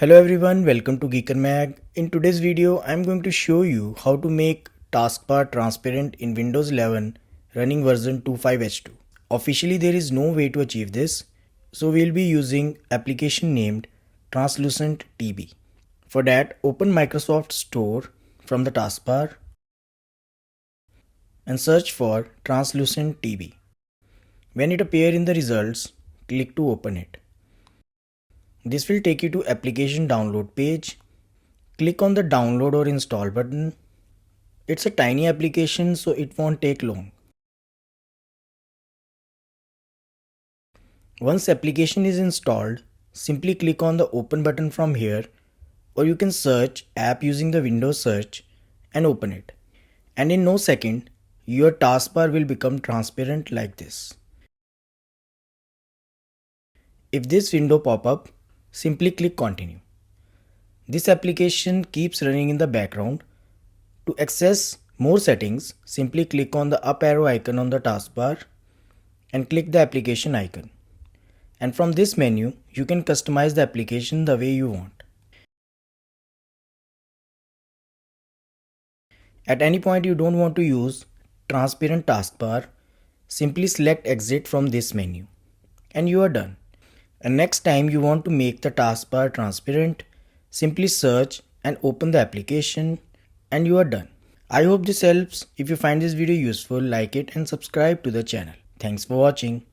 Hello everyone, welcome to Geeker Mag. In today's video, I'm going to show you how to make Taskbar transparent in Windows 11 running version 25H2. Officially, there is no way to achieve this, so we'll be using application named TranslucentTB. For that, open Microsoft Store from the taskbar and search for TranslucentTB. When it appears in the results, click to open it. This will take you to application download page. Click on the download or install button. It's a tiny application, so it won't take long. Once application is installed, simply click on the open button from here, or you can search app using the Windows search and open it. And in no second, your taskbar will become transparent like this. If this window pop up, simply click continue. This application keeps running in the background. To access more settings, simply click on the up arrow icon on the taskbar and click the application icon. And from this menu, you can customize the application the way you want. At any point you don't want to use transparent taskbar, simply select exit from this menu and you are done. And next time you want to make the taskbar transparent, simply search and open the application and you are done. I hope this helps. If you find this video useful, like it and subscribe to the channel. Thanks for watching.